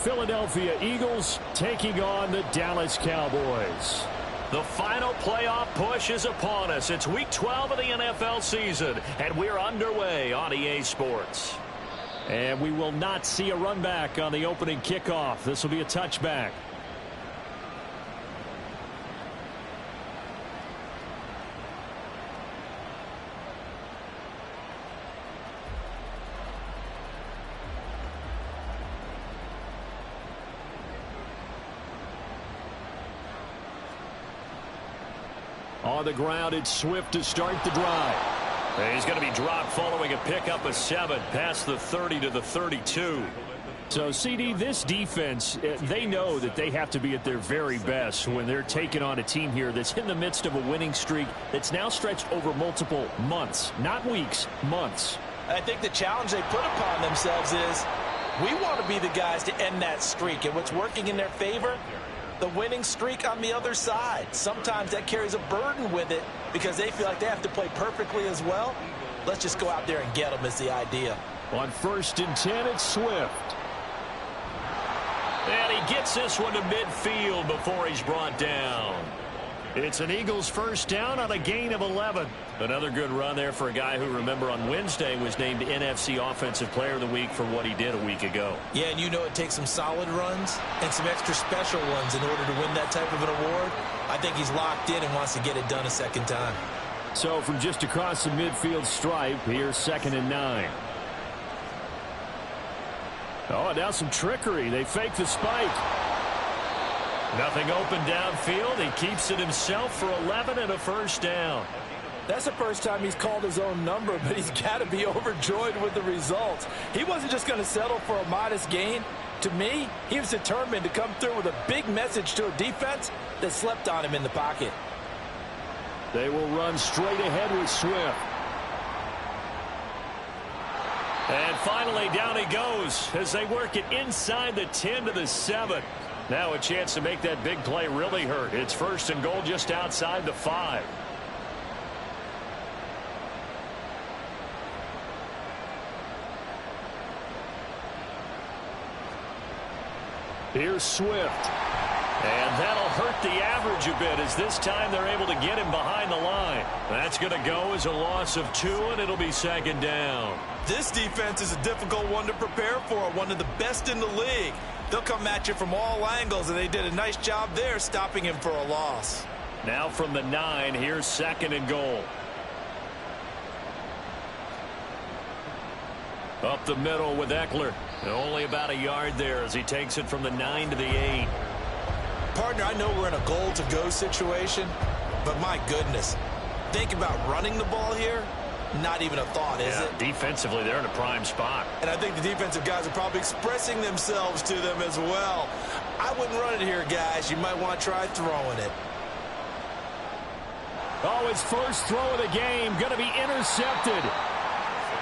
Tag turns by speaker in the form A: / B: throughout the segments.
A: Philadelphia Eagles taking on the Dallas Cowboys.
B: The final playoff push is upon us. It's Week 12 of the NFL season, and we're underway on EA Sports.
A: And we will not see a run back on the opening kickoff. This will be a touchback. On the ground, it's Swift to start the drive.
B: He's going to be dropped following a pickup of 7 past the 30 to the 32.
A: So, CD, this defense, they know that they have to be at their very best when they're taking on a team here that's in the midst of a winning streak that's now stretched over multiple months, not weeks, months.
C: I think the challenge they put upon themselves is we want to be the guys to end that streak. And what's working in their favor? The winning streak on the other side. Sometimes that carries a burden with it because they feel like they have to play perfectly as well. Let's just go out there and get them is the idea.
A: On 1st and 10, it's Swift.
B: And he gets this one to midfield before he's brought down.
A: It's an Eagles first down on a gain of 11.
B: Another good run there for a guy who, remember, on Wednesday was named NFC Offensive Player of the Week for what he did a week ago.
C: Yeah, and you know it takes some solid runs and some extra special ones in order to win that type of an award. I think he's locked in and wants to get it done a second time.
A: So from just across the midfield stripe, here's 2nd and 9. Oh, and now some trickery. They fake the spike.
B: Nothing open downfield. He keeps it himself for 11 and a first down.
C: That's the first time he's called his own number, but he's got to be overjoyed with the results. He wasn't just going to settle for a modest gain. To me, he was determined to come through with a big message to a defense that slept on him in the pocket.
A: They will run straight ahead with Swift.
B: And finally, down he goes as they work it inside the 10 to the 7. Now a chance to make that big play really hurt. It's 1st and goal just outside the 5.
A: Here's Swift.
B: And that'll hurt the average a bit as this time they're able to get him behind the line. That's going to go as a loss of 2, and it'll be 2nd down.
C: This defense is a difficult one to prepare for, one of the best in the league. They'll come at you from all angles, and they did a nice job there stopping him for a loss.
B: Now from the 9, here's 2nd and goal. Up the middle with Eckler. Only about a yard there as he takes it from the 9 to the 8.
C: Partner, I know we're in a goal-to-go situation, but my goodness, think about running the ball here. Not even a thought, is it?
B: Defensively, they're in a prime spot.
C: And I think the defensive guys are probably expressing themselves to them as well. I wouldn't run it here, guys. You might want to try throwing it.
A: Oh, his first throw of the game going to be intercepted.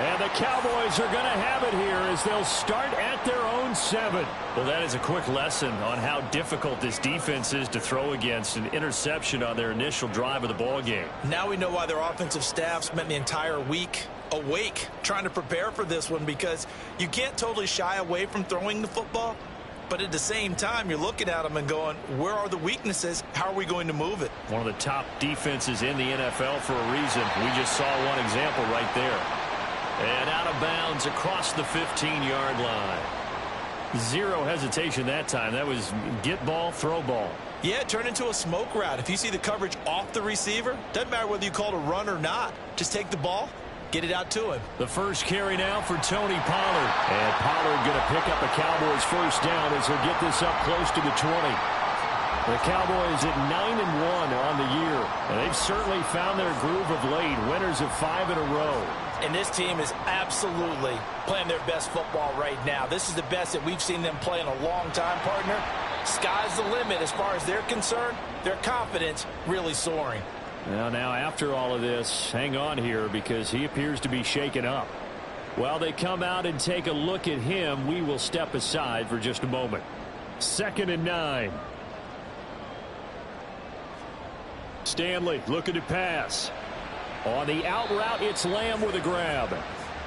A: And the Cowboys are going to have it here as they'll start at their own 7.
B: Well, that is a quick lesson on how difficult this defense is to throw against. An interception on their initial drive of the ball game.
C: Now we know why their offensive staff spent the entire week awake trying to prepare for this one, because you can't totally shy away from throwing the football. But at the same time, you're looking at them and going, where are the weaknesses? How are we going to move it?
B: One of the top defenses in the NFL for a reason. We just saw one example right there. And out of bounds across the 15-yard line.
A: Zero hesitation that time. That was get ball, throw ball.
C: Yeah, turn into a smoke route. If you see the coverage off the receiver, doesn't matter whether you call it a run or not. Just take the ball, get it out to him.
A: The first carry now for Tony Pollard. And Pollard going to pick up a Cowboys first down as he'll get this up close to the 20. The Cowboys at 9-1 on the year. And they've certainly found their groove of late. Winners of 5 in a row.
C: And this team is absolutely playing their best football right now. This is the best that we've seen them play in a long time, partner. Sky's the limit as far as they're concerned. Their confidence really soaring.
A: Now after all of this, hang on here because he appears to be shaken up. While they come out and take a look at him, we will step aside for just a moment. 2nd and 9. Stanley looking to pass. On the out route, it's Lamb with a grab.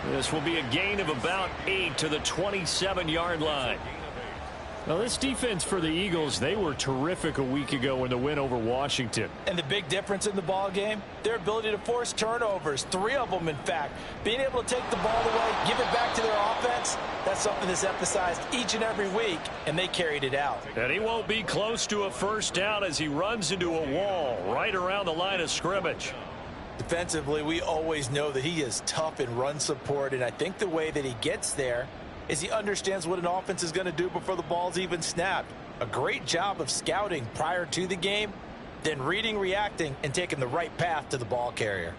A: This will be a gain of about 8 to the 27-yard line. Well, this defense for the Eagles, they were terrific a week ago in the win over Washington.
C: And the big difference in the ball game, their ability to force turnovers, 3 of them in fact. Being able to take the ball away, give it back to their offense, that's something that's emphasized each and every week, and they carried it out.
B: And he won't be close to a first down as he runs into a wall right around the line of scrimmage.
C: Defensively, we always know that he is tough in run support, and I think the way that he gets there is he understands what an offense is going to do before the ball's even snapped. A great job of scouting prior to the game, then reading, reacting, and taking the right path to the ball carrier.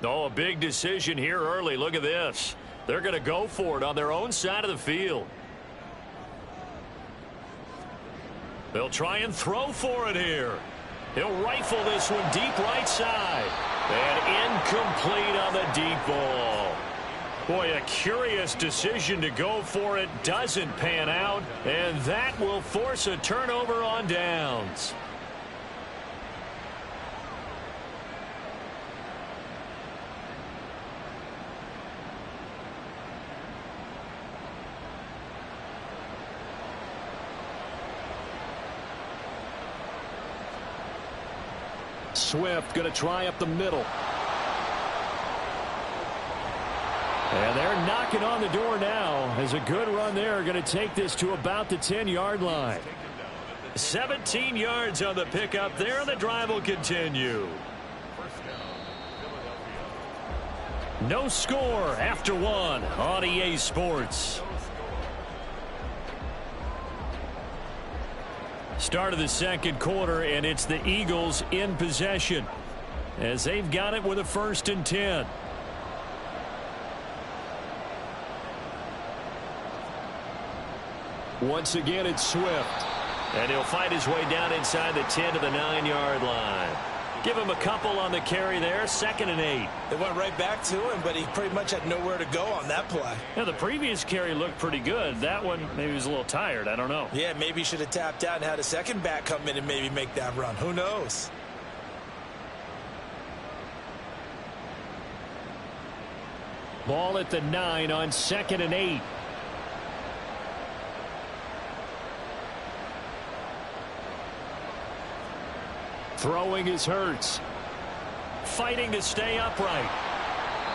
B: Oh, a big decision here early. Look at this. They're going to go for it on their own side of the field. They'll try and throw for it here. He'll rifle this one deep right side. And incomplete on the deep ball. Boy, a curious decision to go for it. Doesn't pan out. And that will force a turnover on downs.
A: Swift going to try up the middle. And they're knocking on the door now as a good run there. Going to take this to about the 10-yard line.
B: 17 yards on the pickup there. The drive will continue. No score after 1 on EA Sports. Start of the second quarter, and it's the Eagles in possession as they've got it with a 1st and 10.
A: Once again, it's Swift.
B: And he'll fight his way down inside the 10 to the 9-yard line. Give him a couple on the carry there, 2nd and 8.
C: They went right back to him, but he pretty much had nowhere to go on that play.
B: Yeah, the previous carry looked pretty good. That one, maybe he was a little tired. I don't know.
C: Yeah, maybe he should have tapped out and had a second back come in and maybe make that run. Who knows?
A: Ball at the 9 on 2nd and 8. Throwing is Hurts.
B: Fighting to stay upright.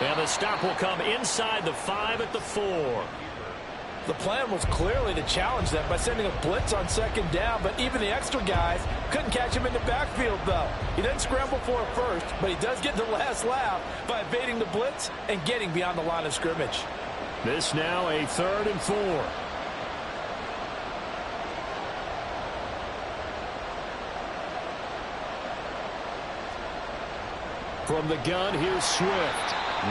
B: And the stop will come inside the 5 at the 4.
C: The plan was clearly to challenge them by sending a blitz on 2nd down, but even the extra guys couldn't catch him in the backfield, though. He didn't scramble for a first, but he does get the last laugh by evading the blitz and getting beyond the line of scrimmage.
A: This now a 3rd and 4. From the gun, here's Swift.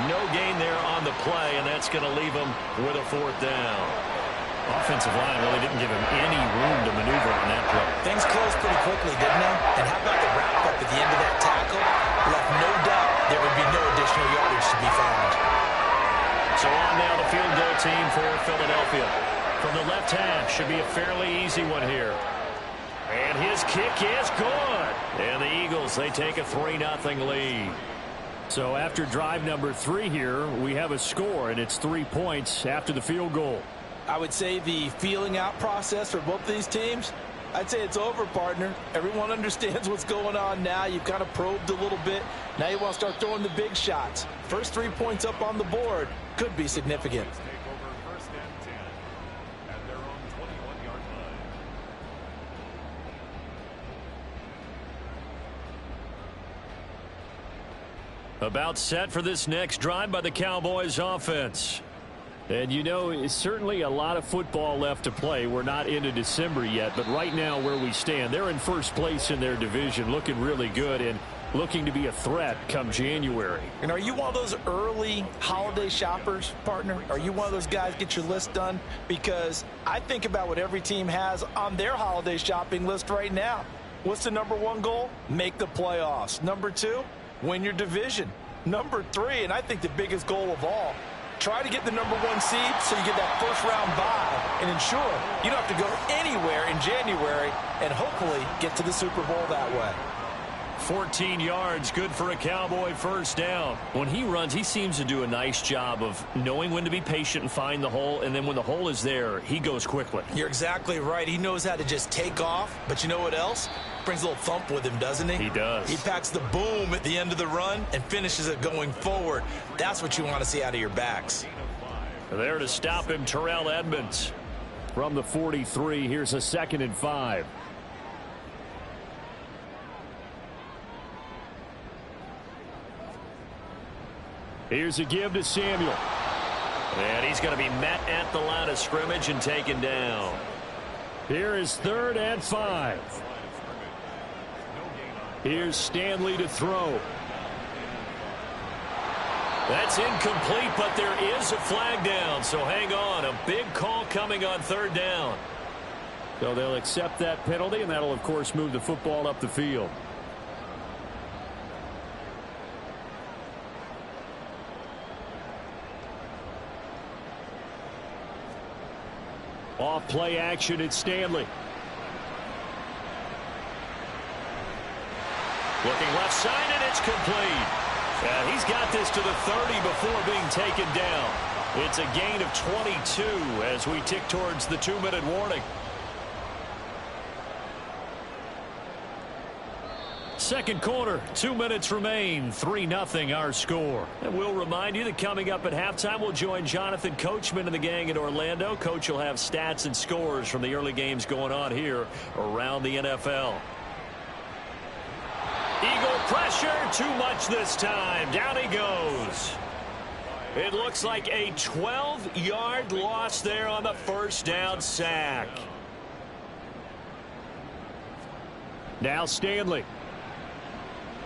B: No gain there on the play, and that's going to leave him with a 4th down. Offensive line really didn't give him any room to maneuver on that play.
C: Things closed pretty quickly, didn't they? And how about the wrap-up at the end of that tackle? Left no doubt there would be no additional yardage to be found.
B: So on now the field goal team for Philadelphia. From the left half, should be a fairly easy one here. And his kick is good. And the Eagles, they take a 3-0 lead.
A: So after drive number 3 here, we have a score, and it's 3 points after the field goal.
C: I would say the feeling out process for both these teams, I'd say it's over, partner. Everyone understands what's going on now. You've kind of probed a little bit. Now you want to start throwing the big shots. First 3 points up on the board could be significant.
B: About set for this next drive by the Cowboys offense.
A: And you know, it's certainly a lot of football left to play. We're not into December yet, but right now where we stand, they're in first place in their division, looking really good and looking to be a threat come January.
C: And are you one of those early holiday shoppers, partner? Are you one of those guys get your list done? Because I think about what every team has on their holiday shopping list right now. What's the number 1 goal? Make the playoffs. Number 2, win your division. Number 3, and I think the biggest goal of all, try to get the number 1 seed so you get that first-round bye and ensure you don't have to go anywhere in January and hopefully get to the Super Bowl that way.
B: 14 yards, good for a Cowboy first down. When he runs, he seems to do a nice job of knowing when to be patient and find the hole, and then when the hole is there, he goes quickly.
C: You're exactly right. He knows how to just take off, but you know what else? Brings a little thump with him, doesn't he?
B: He does.
C: He packs the boom at the end of the run and finishes it going forward. That's what you want to see out of your backs.
B: There to stop him, Terrell Edmonds. From the 43, here's a 2nd and 5. Here's a give to Samuel. And he's going to be met at the line of scrimmage and taken down. Here is 3rd and 5. Here's Stanley to throw. That's incomplete, but there is a flag down, so hang on. A big call coming on 3rd down. So they'll accept that penalty, and that'll, of course, move the football up the field. Off play action, it's Stanley. Looking left side, and it's complete. He's got this to the 30 before being taken down. It's a gain of 22 as we tick towards the 2-minute warning. Second quarter, 2 minutes remain, 3-0 our score. And we'll remind you that coming up at halftime, we'll join Jonathan Coachman and the gang in Orlando. Coach will have stats and scores from the early games going on here around the NFL. Eagle pressure, too much this time. Down he goes. It looks like a 12-yard loss there on the first down sack. Now Stanley.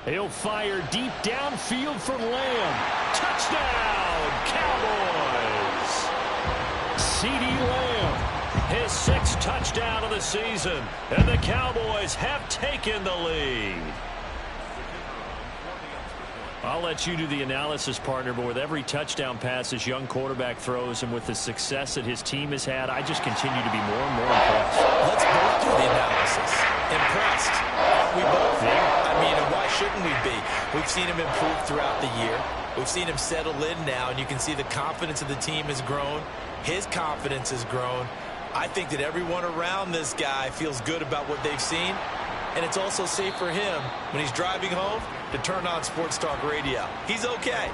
B: He'll fire deep downfield for Lamb. Touchdown, Cowboys. CeeDee Lamb, his 6th touchdown of the season, and the Cowboys have taken the lead. I'll let you do the analysis, partner, but with every touchdown pass this young quarterback throws and with the success that his team has had, I just continue to be more and more impressed.
C: Let's both do the analysis. Impressed. Aren't we both?
B: Yeah.
C: I mean, and why shouldn't we be? We've seen him improve throughout the year. We've seen him settle in now, and you can see the confidence of the team has grown. His confidence has grown. I think that everyone around this guy feels good about what they've seen, and it's also safe for him when he's driving home to turn on Sports Talk Radio. He's okay.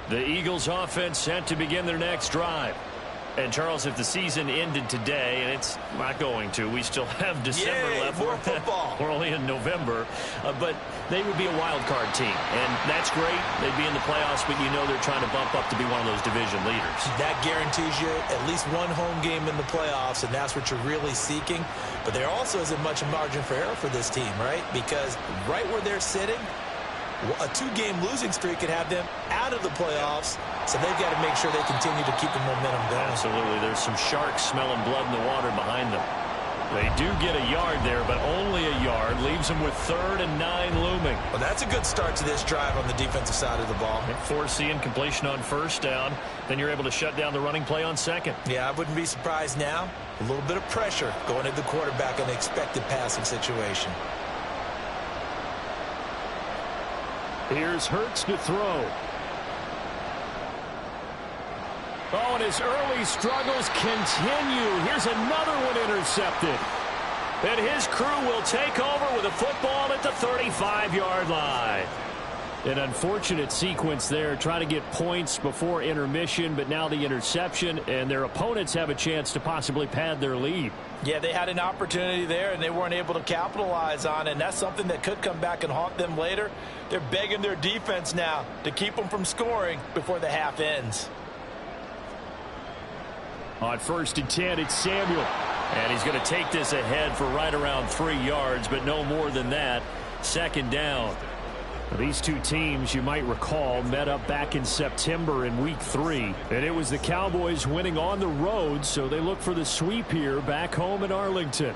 B: The Eagles offense set to begin their next drive. And, Charles, if the season ended today, and it's not going to, we still have December left.
C: More football.
B: We're only in November. But they would be a wild card team. And that's great. They'd be in the playoffs, but you know they're trying to bump up to be one of those division leaders. That
C: guarantees you at least one home game in the playoffs, and that's what you're really seeking. But there also isn't much margin for error for this team, right? Because right where they're sitting, a 2-game losing streak could have them out of the playoffs, so they've got to make sure they continue to keep the momentum going.
B: Absolutely. There's some sharks smelling blood in the water behind them. They do get a yard there, but only a yard. Leaves them with 3rd and 9 looming.
C: Well, that's a good start to this drive on the defensive side of the ball.
B: Forcing completion on 1st down. Then you're able to shut down the running play on 2nd.
C: Yeah, I wouldn't be surprised now. A little bit of pressure going at the quarterback in the expected passing situation.
B: Here's Hurts to throw. Oh, and his early struggles continue. Here's another one intercepted. And his crew will take over with a football at the 35-yard line. An unfortunate sequence there, trying to get points before intermission, but now the interception, and their opponents have a chance to possibly pad their lead.
C: Yeah, they had an opportunity there, and they weren't able to capitalize on it, and that's something that could come back and haunt them later. They're begging their defense now to keep them from scoring before the half ends.
B: On 1st and 10, it's Samuel. And he's going to take this ahead for right around 3 yards, but no more than that. 2nd down. These two teams, you might recall, met up back in September in Week 3. And it was the Cowboys winning on the road, so they look for the sweep here back home in Arlington.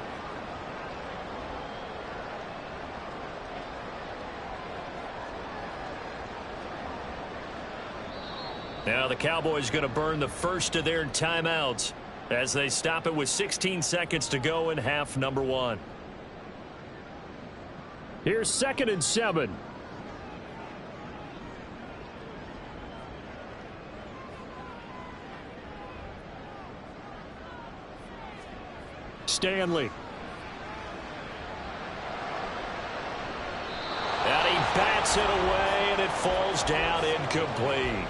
B: Now the Cowboys going to burn the first of their timeouts as they stop it with 16 seconds to go in half number 1.
A: Here's 2nd and 7. Stanley.
B: And he bats it away, and it falls down incomplete.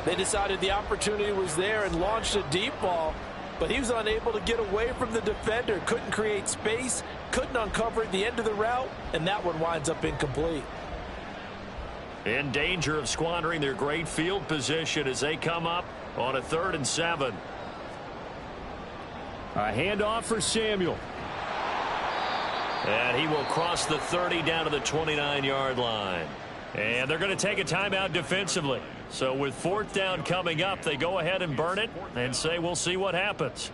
C: They decided the opportunity was there and launched a deep ball, but he was unable to get away from the defender. Couldn't create space, couldn't uncover at the end of the route, and that one winds up incomplete.
B: In danger of squandering their great field position as they come up on a 3rd and 7.
A: A handoff for Samuel.
B: And he will cross the 30 down to the 29-yard line. And they're going to take a timeout defensively. So with 4th down coming up, they go ahead and burn it and say we'll see what happens.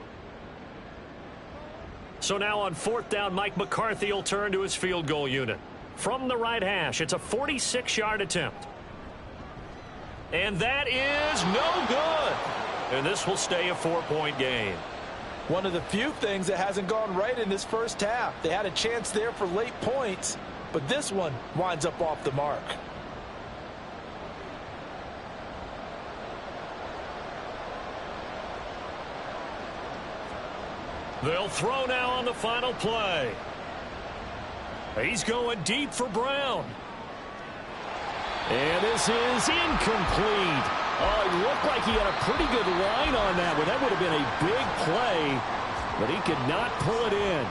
B: So now on 4th down, Mike McCarthy will turn to his field goal unit. From the right hash, it's a 46-yard attempt. And that is no good. And this will stay a 4-point game.
C: One of the few things that hasn't gone right in this first half. They had a chance there for late points, but this one winds up off the mark.
B: They'll throw now on the final play. He's going deep for Brown.
A: And this is incomplete. Oh, it looked like he had a pretty good line on that one. That would have been a big play, but he could not pull it in.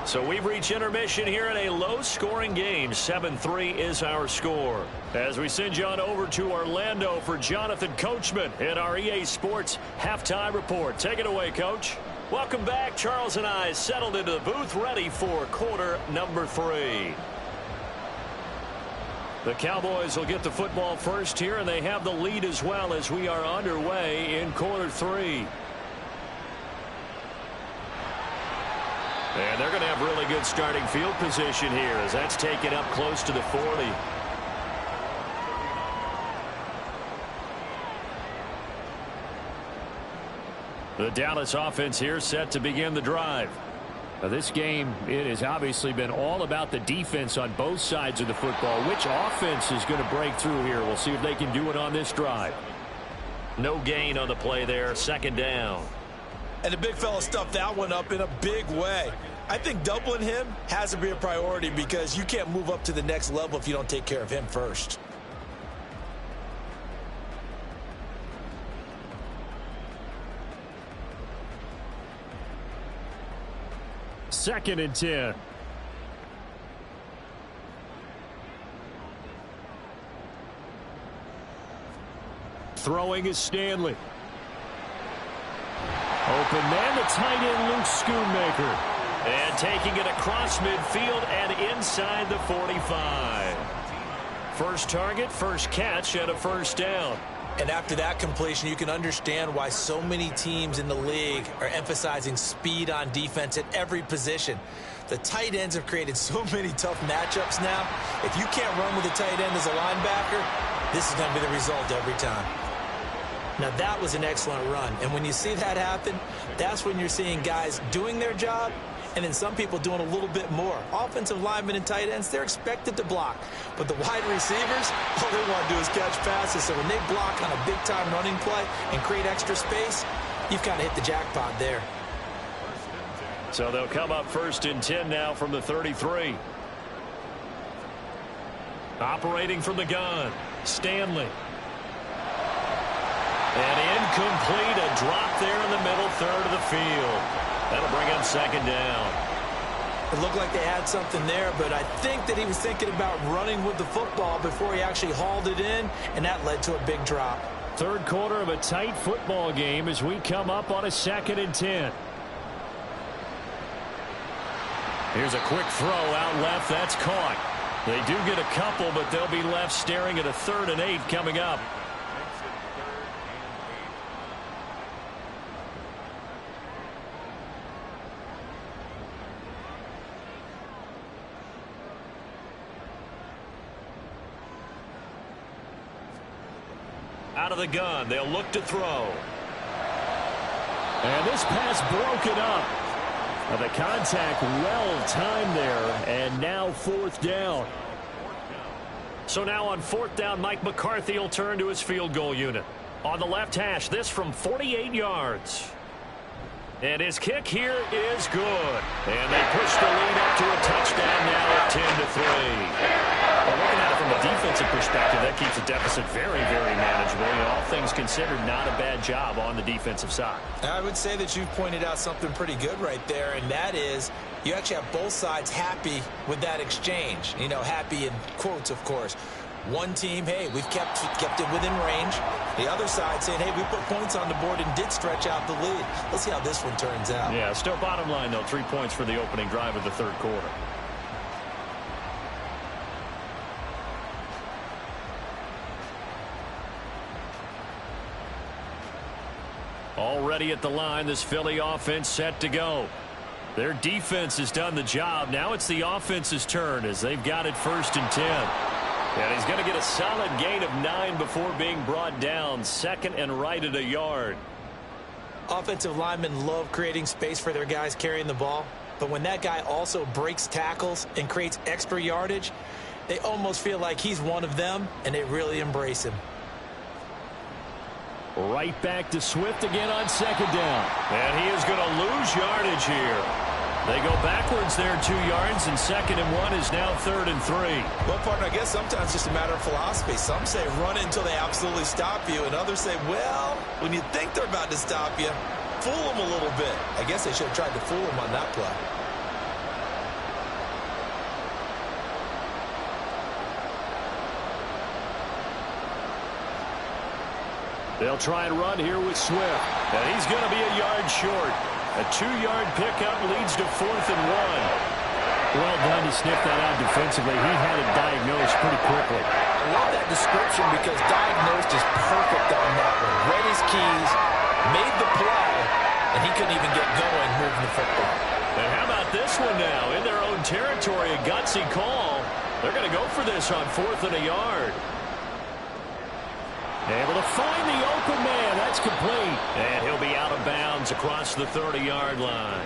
B: So we've reached intermission here in a low-scoring game. 7-3 is our score. As we send you on over to Orlando for Jonathan Coachman in our EA Sports Halftime Report. Take it away, Coach. Welcome back. Charles and I settled into the booth ready for quarter number 3. The Cowboys will get the football first here, and they have the lead as well as we are underway in quarter 3. And they're going to have really good starting field position here as that's taken up close to the 40. The Dallas offense here set to begin the drive.
A: Now this game, it has obviously been all about the defense on both sides of the football. Which offense is going to break through here? We'll see if they can do it on this drive.
B: No gain on the play there. 2nd down.
C: And the big fella stuffed that one up in a big way. I think doubling him has to be a priority because you can't move up to the next level if you don't take care of him first.
A: Second and 10. Throwing is Stanley. Open man, the tight end, Luke Schoonmaker.
B: And taking it across midfield and inside the 45. First target, first catch, and a 1st down.
C: And after that completion, you can understand why so many teams in the league are emphasizing speed on defense at every position. The tight ends have created so many tough matchups now. If you can't run with a tight end as a linebacker, this is going to be the result every time. Now, that was an excellent run. And when you see that happen, that's when you're seeing guys doing their job and then some people doing a little bit more. Offensive linemen and tight ends, they're expected to block. But the wide receivers, all they want to do is catch passes. So when they block on a big-time running play and create extra space, you've kind of hit the jackpot there.
B: So they'll come up 1st and 10 now from the 33. Operating from the gun, Stanley. And incomplete, a drop there in the middle 3rd of the field. That'll bring up 2nd down.
C: It looked like they had something there, but I think that he was thinking about running with the football before he actually hauled it in, and that led to a big drop.
A: 3rd quarter of a tight football game as we come up on a 2nd and 10. Here's a quick throw out left. That's caught. They do get a couple, but they'll be left staring at a 3rd and 8 coming up.
B: Out of the gun, they'll look to throw.
A: And this pass broken up. The contact well timed there, and now fourth down.
B: So now on fourth down, Mike McCarthy will turn to his field goal unit. On the left hash, this from 48 yards. And his kick here is good. And they push the lead up to a touchdown now at 10-3. Well, looking at it from a defensive perspective, that keeps the deficit very, very manageable. You know, all things considered, not a bad job on the defensive side.
C: I would say that you've pointed out something pretty good right there, and that is you actually have both sides happy with that exchange. You know, happy in quotes, of course. One team, hey, we've kept it within range. The other side saying, hey, we put points on the board and did stretch out the lead. Let's see how this one turns out.
B: Yeah, still bottom line, though, 3 points for the opening drive of the third quarter. Already at the line, this Philly offense set to go. Their defense has done the job. Now it's the offense's turn as they've got it 1st and 10. And he's going to get a solid gain of 9 before being brought down. 2nd and right at a yard.
C: Offensive linemen love creating space for their guys carrying the ball. But when that guy also breaks tackles and creates extra yardage, they almost feel like he's one of them, and they really embrace him.
A: Right back to Swift again on 2nd down.
B: And he is going to lose yardage here. They go backwards there 2 yards, and 2nd and 1 is now 3rd and 3.
C: Well, partner, I guess sometimes it's just a matter of philosophy. Some say run until they absolutely stop you, and others say, well, when you think they're about to stop you, fool them a little bit. I guess they should have tried to fool them on that play.
A: They'll try and run here with Swift.
B: And he's going to be a yard short. A 2-yard pickup leads to 4th and 1.
A: Well done to sniff that out defensively. He had it diagnosed pretty quickly.
C: I love that description because diagnosed is perfect on that one. Read his keys, made the play, and he couldn't even get going moving the football.
B: And how about this one now? In their own territory, a gutsy call. They're going to go for this on 4th and a yard.
A: Able to find the open man. That's complete.
B: And he'll be out of bounds across the 30-yard line.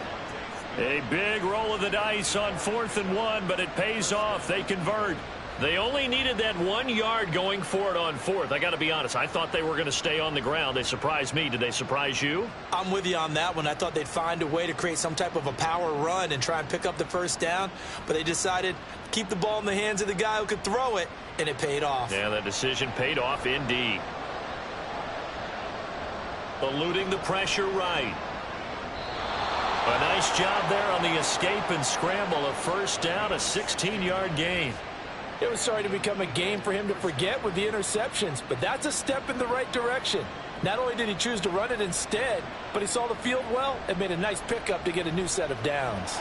B: A big roll of the dice on 4th and 1, but it pays off. They convert. They only needed that 1 yard going for it on 4th. I got to be honest. I thought they were going to stay on the ground. They surprised me. Did they surprise you?
C: I'm with you on that one. I thought they'd find a way to create some type of a power run and try and pick up the 1st down, but they decided to keep the ball in the hands of the guy who could throw it, and it paid off.
B: Yeah, that decision paid off indeed. Eluding the pressure right. A nice job there on the escape and scramble. A 1st down, a 16-yard gain.
C: It was starting to become a game for him to forget with the interceptions, but that's a step in the right direction. Not only did he choose to run it instead, but he saw the field well and made a nice pickup to get a new set of downs.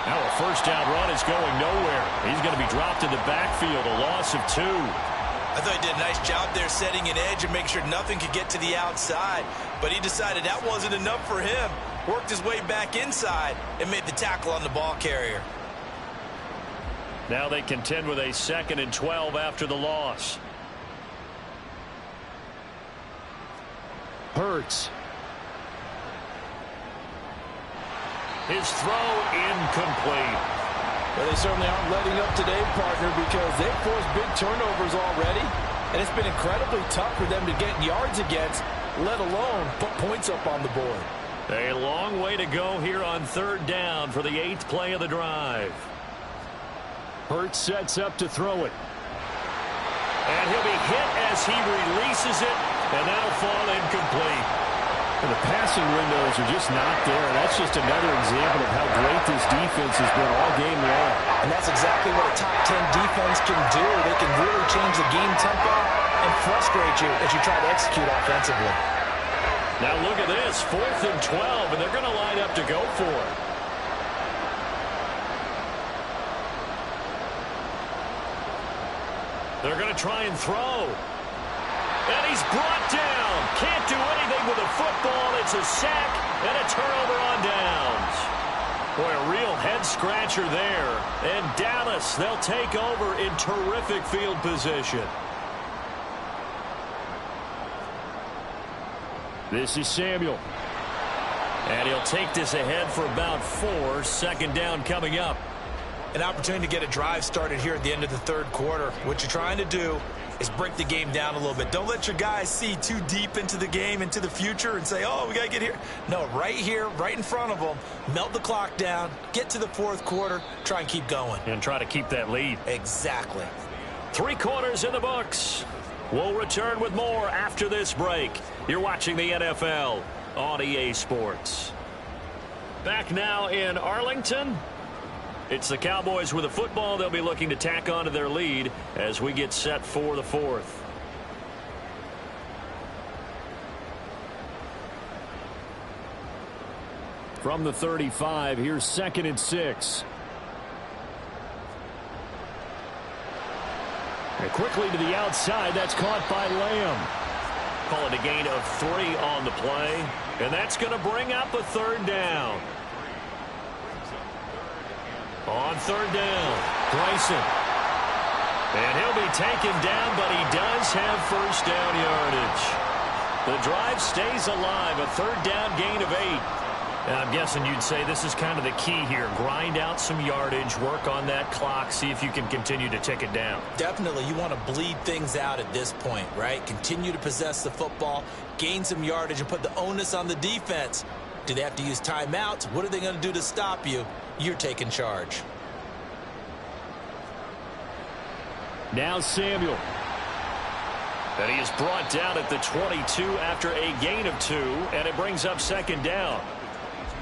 B: Now a 1st down run is going nowhere. He's going to be dropped in the backfield, a loss of 2.
C: I thought he did a nice job there setting an edge and make sure nothing could get to the outside. But he decided that wasn't enough for him. Worked his way back inside and made the tackle on the ball carrier.
B: Now they contend with a 2nd and 12 after the loss.
A: Hurts.
B: His throw incomplete.
C: Well, they certainly aren't letting up today, partner, because they've forced big turnovers already. And it's been incredibly tough for them to get yards against, let alone put points up on the board.
B: A long way to go here on 3rd down for the 8th play of the drive.
A: Hurts sets up to throw it.
B: And he'll be hit as he releases it, and that'll fall incomplete.
A: And the passing windows are just not there. That's just another example of how great this defense has been all game long.
C: And that's exactly what a top 10 defense can do. They can really change the game tempo and frustrate you as you try to execute offensively.
B: Now look at this, 4th and 12, and they're going to line up to go for it. They're going to try and throw. And he's brought down. Can't do anything with a football. It's a sack and a turnover on downs. Boy, a real head-scratcher there. And Dallas, they'll take over in terrific field position.
A: This is Samuel.
B: And he'll take this ahead for about 4. Second down coming up.
C: An opportunity to get a drive started here at the end of the third quarter. What you're trying to do is break the game down a little bit. Don't let your guys see too deep into the game, into the future, and say, oh, we got to get here. No, right here, right in front of them, melt the clock down, get to the fourth quarter, try and keep going.
B: And try to keep that lead.
C: Exactly.
B: 3 quarters in the books. We'll return with more after this break. You're watching the NFL on EA Sports. Back now in Arlington. It's the Cowboys with a football. They'll be looking to tack on to their lead as we get set for the fourth.
A: From the 35, here's 2nd and 6. And quickly to the outside. That's caught by Lamb.
B: Call it a gain of 3 on the play. And that's going to bring up a third down. On third down, Bryson. And he'll be taken down, but he does have first down yardage. The drive stays alive, a third down gain of 8. And I'm guessing you'd say this is kind of the key here. Grind out some yardage, work on that clock, see if you can continue to tick it down.
C: Definitely, you want to bleed things out at this point, right? Continue to possess the football, gain some yardage, and put the onus on the defense. Do they have to use timeouts? What are they going to do to stop you? You're taking charge.
A: Now Samuel.
B: And he is brought down at the 22 after a gain of 2, and it brings up second down.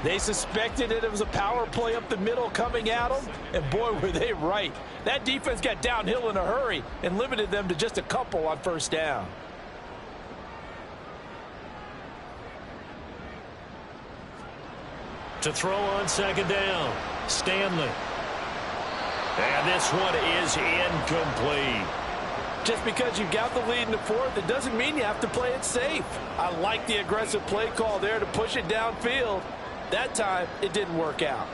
D: They suspected it was a power play up the middle coming at them, and boy, were they right. That defense got downhill in a hurry and limited them to just a couple on first down.
B: To throw on second down, Stanley. And this one is incomplete.
D: Just because you've got the lead in the fourth, it doesn't mean you have to play it safe. I like the aggressive play call there to push it downfield. That time, it didn't work out.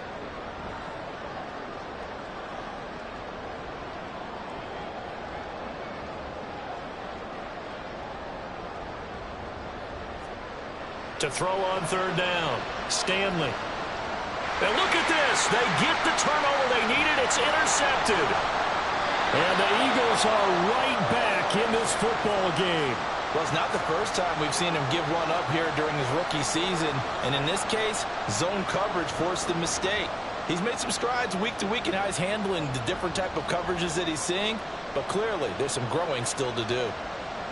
B: To throw on third down, Stanley. And look at this. They get the turnover they needed. It's intercepted.
A: And the Eagles are right back in this football game.
C: Well, it's not the first time we've seen him give one up here during his rookie season. And in this case, zone coverage forced the mistake. He's made some strides week to week in how he's handling the different type of coverages that he's seeing. But clearly, there's some growing still to do.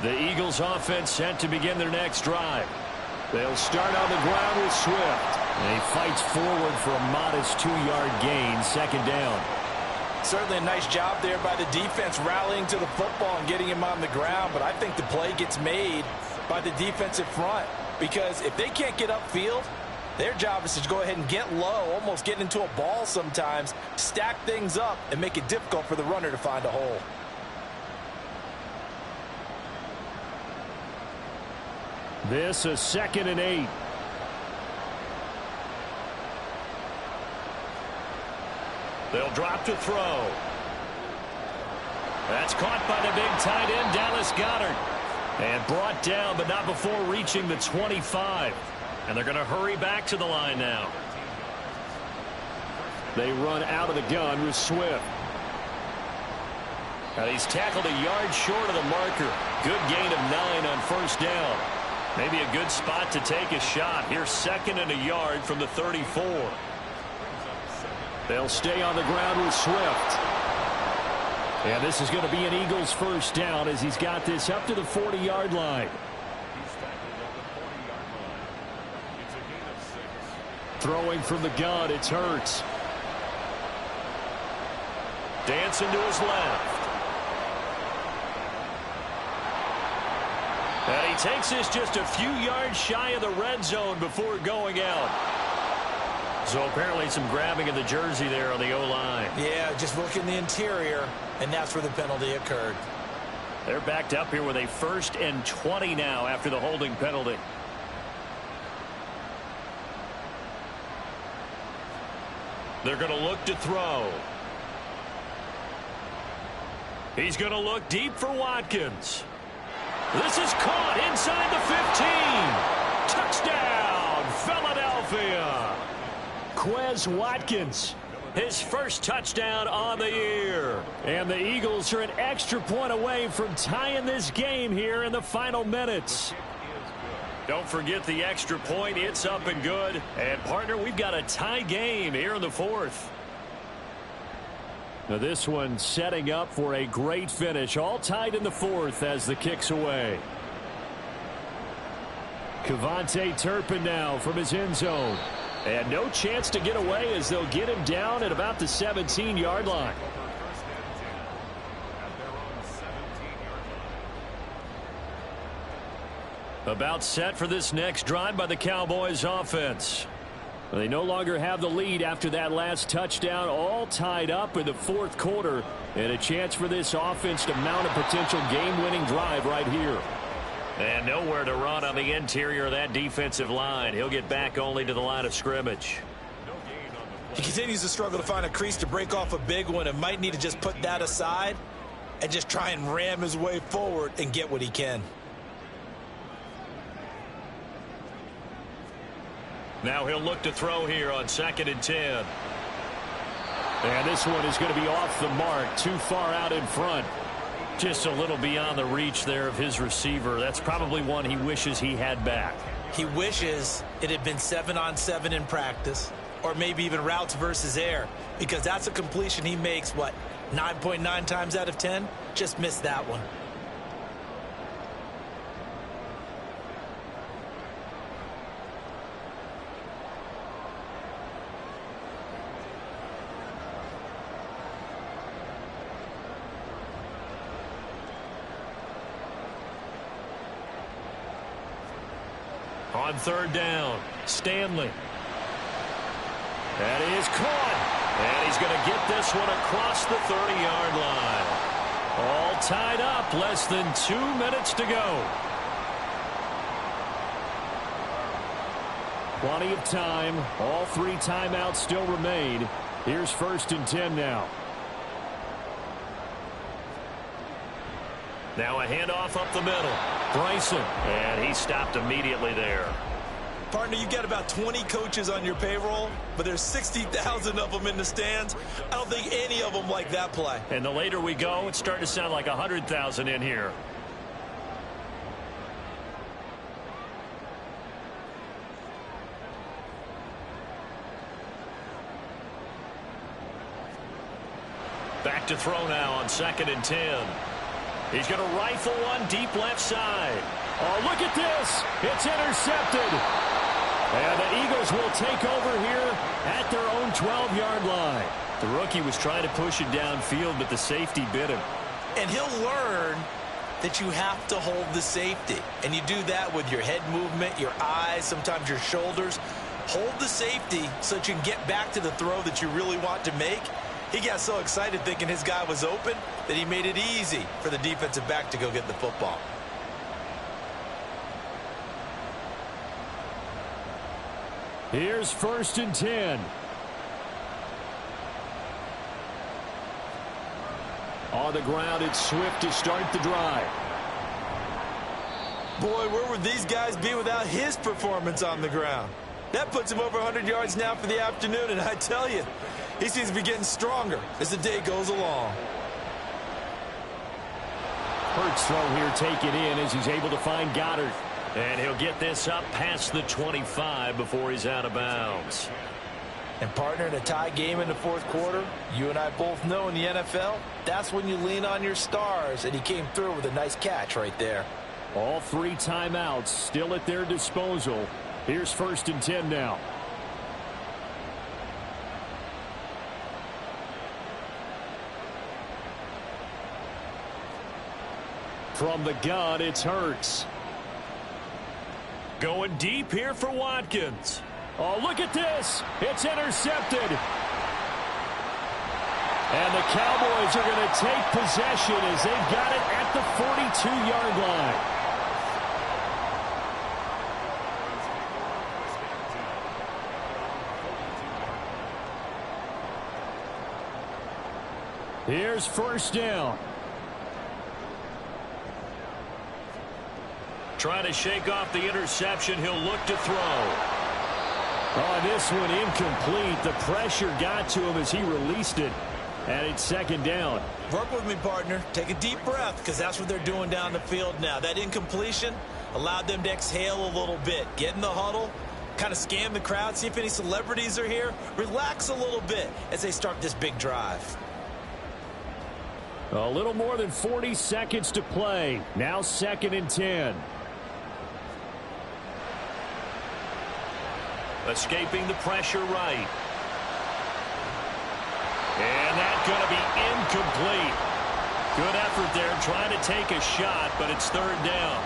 A: The Eagles offense set to begin their next drive. They'll start on the ground with Swift. And he fights forward for a modest 2-yard gain, second down.
C: Certainly a nice job there by the defense rallying to the football and getting him on the ground. But I think the play gets made by the defensive front. Because if they can't get upfield, their job is to go ahead and get low, almost get into a ball sometimes, stack things up, and make it difficult for the runner to find a hole.
A: This is 2nd and 8.
B: They'll drop to throw. That's caught by the big tight end, Dallas Goedert. And brought down, but not before reaching the 25. And they're going to hurry back to the line now.
A: They run out of the gun with Swift.
B: And he's tackled a yard short of the marker. Good gain of 9 on first down. Maybe a good spot to take a shot. Here's 2nd and a yard from the 34.
A: They'll stay on the ground with Swift. And this is going to be an Eagles first down as he's got this up to the 40-yard line. Throwing from the gun, it's Hurts.
B: Dancing to his left. And he takes this just a few yards shy of the red zone before going out. So apparently some grabbing of the jersey there on the O-line.
C: Yeah, just look in the interior, and that's where the penalty occurred.
B: They're backed up here with a 1st and 20 now after the holding penalty. They're going to look to throw. He's going to look deep for Watkins. This is caught inside the 15. Philadelphia. Quez Watkins, his first touchdown on the year.
A: And the Eagles are an extra point away from tying this game here in the final minutes.
B: Don't forget the extra point. It's up and good. And, partner, we've got a tie game here in the fourth.
A: Now this one setting up for a great finish. All tied in the fourth as the kick's away. Kevontae Turpin now from his end zone. And no chance to get away as they'll get him down at about the 17-yard line.
B: About set for this next drive by the Cowboys offense.
A: They no longer have the lead after that last touchdown, all tied up in the fourth quarter, and a chance for this offense to mount a potential game-winning drive right here.
B: And nowhere to run on the interior of that defensive line. He'll get back only to the line of scrimmage.
C: He continues to struggle to find a crease to break off a big one and might need to just put that aside and just try and ram his way forward and get what he can.
B: Now he'll look to throw here on 2nd and 10.
A: And this one is going to be off the mark, too far out in front.
B: Just a little beyond the reach there of his receiver. That's probably one he wishes he had back.
C: He wishes it had been 7-on-7 in practice, or maybe even routes versus air, because that's a completion he makes, 9.9 times out of 10? Just missed that one.
B: On 3rd down, Stanley.
A: That is caught.
B: And he's going to get this one across the 30-yard line.
A: All tied up, less than 2 minutes to go. Plenty of time. All 3 timeouts still remain. Here's 1st and 10 now.
B: Now a handoff up the middle. Bryson. And he stopped immediately there.
C: Partner, you've got about 20 coaches on your payroll, but there's 60,000 of them in the stands. I don't think any of them like that play.
B: And the later we go, it's starting to sound like 100,000 in here. Back to throw now on 2nd and 10. He's going to rifle one deep left side.
A: Oh, look at this. It's intercepted. And the Eagles will take over here at their own 12-yard line.
B: The rookie was trying to push it downfield, but the safety bit him.
C: And he'll learn that you have to hold the safety. And you do that with your head movement, your eyes, sometimes your shoulders. Hold the safety so that you can get back to the throw that you really want to make. He got so excited thinking his guy was open that he made it easy for the defensive back to go get the football.
A: Here's 1st and 10. On the ground, it's Swift to start the drive.
C: Boy, where would these guys be without his performance on the ground? That puts him over 100 yards now for the afternoon, and I tell you, he seems to be getting stronger as the day goes along.
A: Hurts throw here taken in as he's able to find Goddard.
B: And he'll get this up past the 25 before he's out of bounds.
C: And partner, in a tie game in the fourth quarter, you and I both know in the NFL, that's when you lean on your stars, and he came through with a nice catch right there.
A: All 3 timeouts still at their disposal. Here's 1st and 10 now. From the gun, it's Hurts.
B: Going deep here for Watkins.
A: Oh, look at this. It's intercepted. And the Cowboys are going to take possession as they've got it at the 42-yard line. Here's 1st down.
B: Trying to shake off the interception. He'll look to throw.
A: Oh, this one incomplete. The pressure got to him as he released it. And it's second down.
C: Work with me, partner. Take a deep breath, because that's what they're doing down the field now. That incompletion allowed them to exhale a little bit. Get in the huddle, kind of scan the crowd, see if any celebrities are here. Relax a little bit as they start this big drive.
A: A little more than 40 seconds to play. Now 2nd and 10.
B: Escaping the pressure right. And that's going to be incomplete. Good effort there trying to take a shot, but it's 3rd down.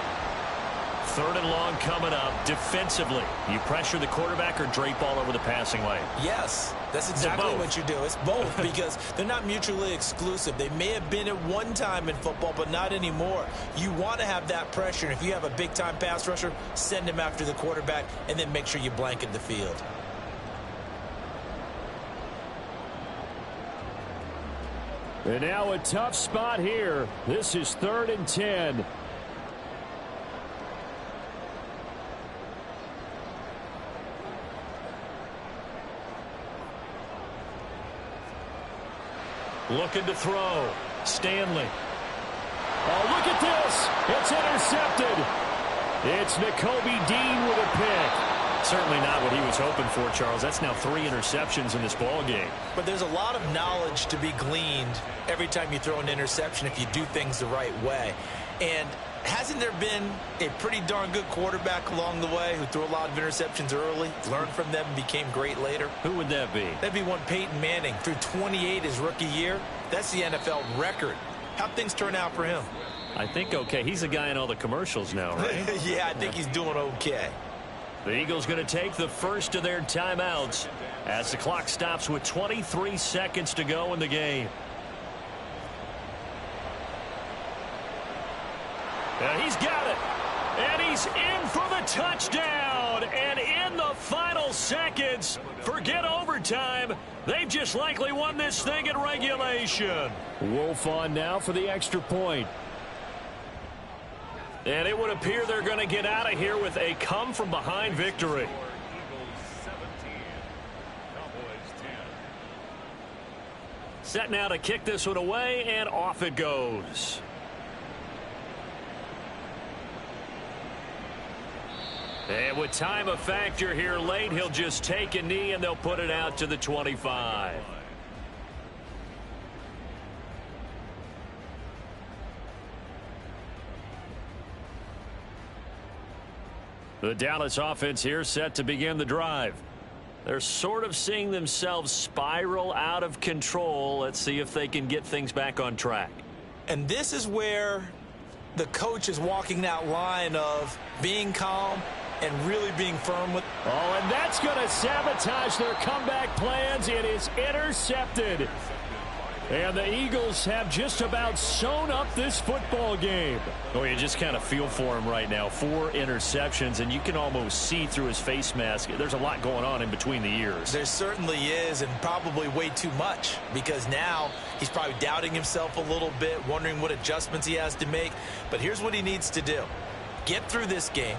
B: 3rd and long coming up. Defensively, you pressure the quarterback or drape all over the passing lane?
C: Yes, that's exactly what you do. It's both because they're not mutually exclusive. They may have been at one time in football, but not anymore. You want to have that pressure, and if you have a big-time pass rusher, send him after the quarterback, and then make sure you blanket the field.
A: And now a tough spot here. This is 3rd and 10.
B: Looking to throw. Stanley.
A: Oh, look at this. It's intercepted. It's Nakobe Dean with a pick.
B: Certainly not what he was hoping for, Charles. That's now 3 interceptions in this ball game.
C: But there's a lot of knowledge to be gleaned every time you throw an interception if you do things the right way. And hasn't there been a pretty darn good quarterback along the way who threw a lot of interceptions early, learned from them, and became great later?
B: Who would that be?
C: That'd be one Peyton Manning. Threw 28 his rookie year. That's the NFL record. How'd things turn out for him?
B: I think okay. He's a guy in all the commercials now, right?
C: Yeah, I think he's doing okay.
B: The Eagles going to take the first of their timeouts as the clock stops with 23 seconds to go in the game. And he's got it. And he's in for the touchdown. And in the final seconds, forget overtime. They've just likely won this thing in regulation.
A: Wolf on now for the extra point.
B: And it would appear they're going to get out of here with a come-from-behind victory. Set now to kick this one away, and off it goes. And with time a factor here late, he'll just take a knee, and they'll put it out to the 25. The Dallas offense here set to begin the drive. They're sort of seeing themselves spiral out of control. Let's see if they can get things back on track.
C: And this is where the coach is walking that line of being calm and really being firm with.
A: Oh, and that's going to sabotage their comeback plans. It is intercepted. And the Eagles have just about sewn up this football game.
B: Oh, you just kind of feel for him right now. 4 interceptions, and you can almost see through his face mask. There's a lot going on in between the ears.
C: There certainly is, and probably way too much, because now he's probably doubting himself a little bit, wondering what adjustments he has to make. But here's what he needs to do. Get through this game,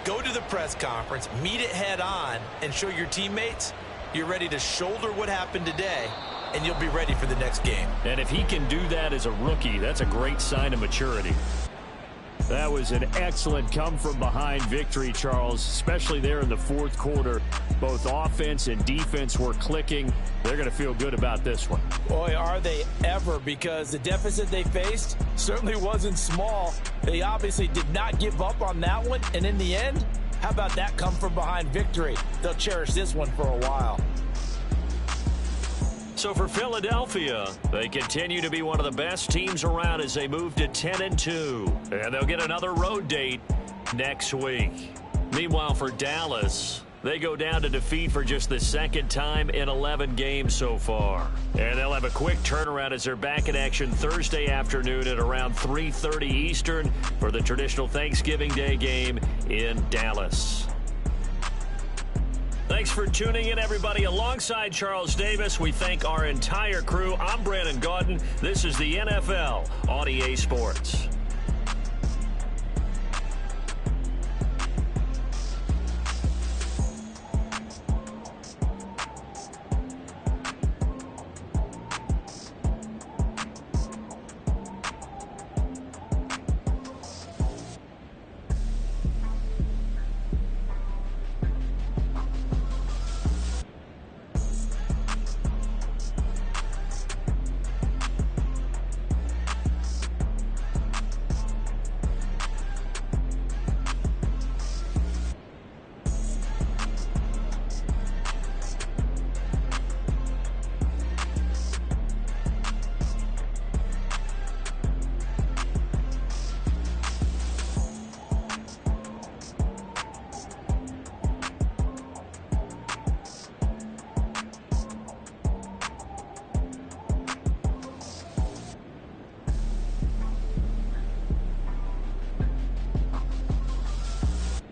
C: go to the press conference, meet it head on, and show your teammates you're ready to shoulder what happened today, and you'll be ready for the next game.
B: And if he can do that as a rookie, that's a great sign of maturity.
A: That was an excellent come-from-behind victory, Charles, especially there in the 4th quarter. Both offense and defense were clicking. They're going to feel good about this one.
D: Boy, are they ever, because the deficit they faced certainly wasn't small. They obviously did not give up on that one, and in the end, how about that come-from-behind victory? They'll cherish this one for a while.
B: So for Philadelphia, they continue to be one of the best teams around as they move to 10-2. And they'll get another road date next week. Meanwhile, for Dallas, they go down to defeat for just the 2nd time in 11 games so far. And they'll have a quick turnaround as they're back in action Thursday afternoon at around 3:30 Eastern for the traditional Thanksgiving Day game in Dallas. Thanks for tuning in, everybody. Alongside Charles Davis, we thank our entire crew. I'm Brandon Gaudin. This is the NFL on EA Sports.